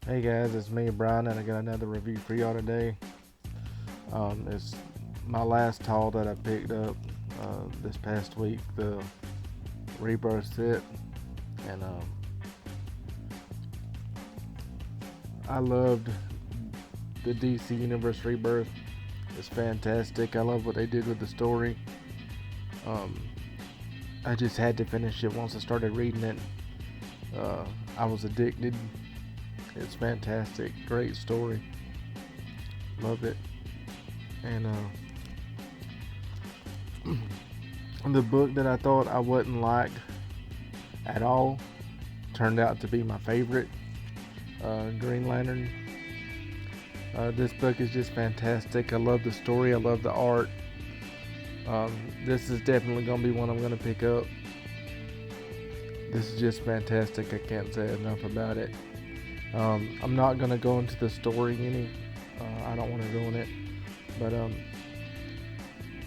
Hey guys, it's me, Brian, and I got another review for y'all today. It's my last haul that I picked up this past week, the Rebirth set, and I loved the DC Universe Rebirth. It's fantastic. I love what they did with the story. Um, I just had to finish it once I started reading it. I was addicted. It's fantastic. Great story. Love it. And the book that I thought I wouldn't like at all turned out to be my favorite, Green Lantern. This book is just fantastic. I love the story. I love the art. This is definitely going to be one I'm going to pick up. This is just fantastic. I can't say enough about it. I'm not going to go into the story any. I don't want to ruin it. But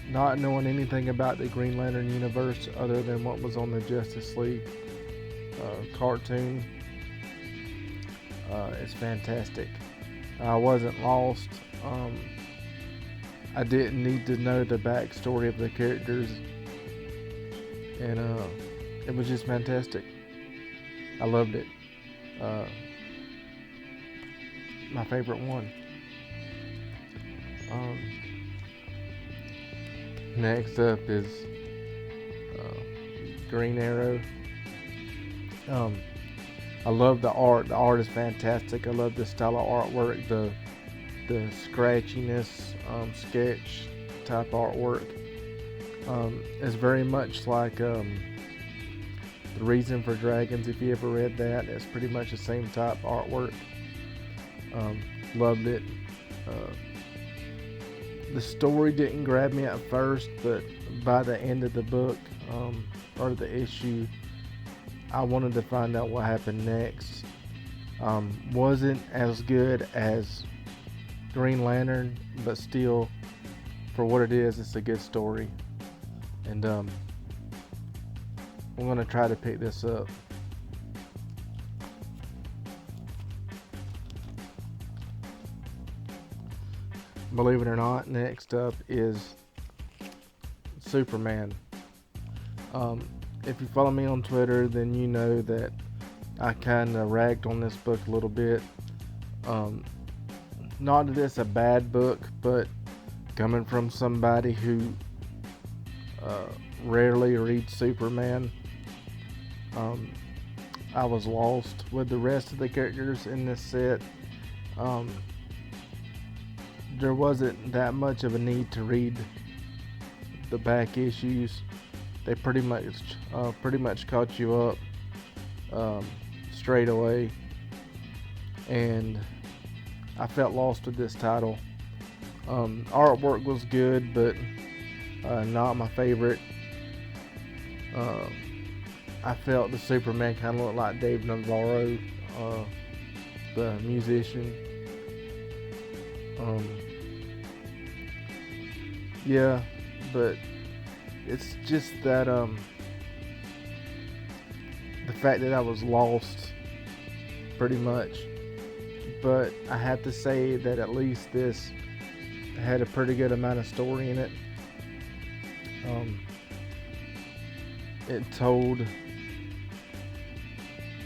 not knowing anything about the Green Lantern universe other than what was on the Justice League cartoon, it's fantastic. I wasn't lost. I didn't need to know the backstory of the characters, and it was just fantastic. I loved it. My favorite one. Next up is Green Arrow. I love the art. The art is fantastic. I love the style of artwork, the scratchiness, sketch type artwork. It's very much like The Reason for Dragons. If you ever read that, it's pretty much the same type artwork. Loved it. The story didn't grab me at first, but by the end of the book, or the issue, I wanted to find out what happened next. Wasn't as good as Green Lantern, but still, for what it is, it's a good story. And I'm going to try to pick this up. Believe it or not, next up is Superman. If you follow me on Twitter, then you know that I kind of ragged on this book a little bit. Not that it's a bad book, but coming from somebody who rarely reads Superman, I was lost with the rest of the characters in this set. There wasn't that much of a need to read the back issues. They pretty much caught you up straight away, and I felt lost with this title. Artwork was good, but not my favorite. I felt the Superman kind of looked like Dave Navarro, the musician. Yeah, but it's just that the fact that I was lost pretty much. But I have to say that at least this had a pretty good amount of story in it. It told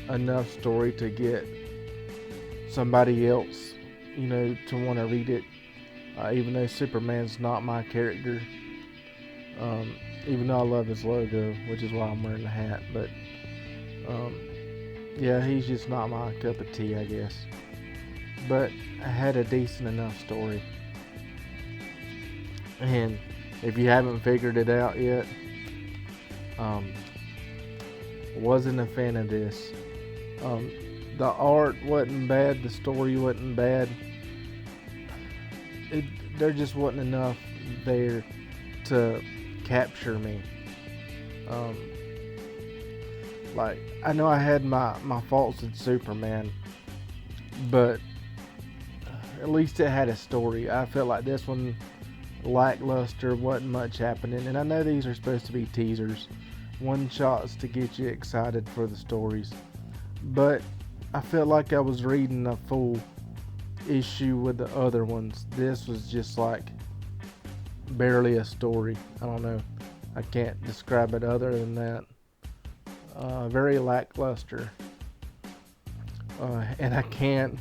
enough story to get somebody else, to want to read it. Even though Superman's not my character, even though I love his logo, which is why I'm wearing the hat, but yeah, he's just not my cup of tea, I guess. But I had a decent enough story, and if you haven't figured it out yet, wasn't a fan of this. The art wasn't bad, the story wasn't bad. There just wasn't enough there to capture me. Like, I know I had my faults in Superman, but at least it had a story. I felt like this one lackluster, wasn't much happening, and I know these are supposed to be teasers, one shots to get you excited for the stories, but I felt like I was reading a full issue with the other ones. This was just like barely a story. I don't know. I can't describe it other than that. Very lackluster. And I can't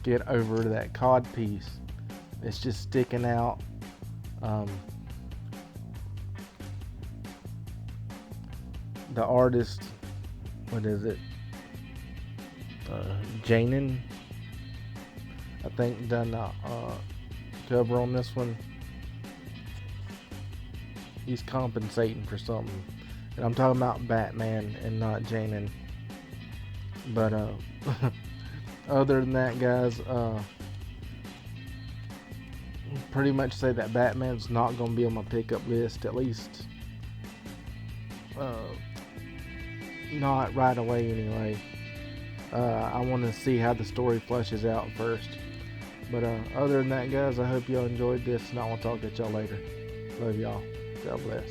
get over that cod piece. It's just sticking out. The artist, what is it? Janin, I think, done the cover on this one. He's compensating for something, and I'm talking about Batman and not Janin. But other than that, guys, pretty much say that Batman's not going to be on my pickup list, at least not right away anyway. I want to see how the story fleshes out first. But other than that, guys, I hope y'all enjoyed this, and I will talk to y'all later. Love y'all. God bless.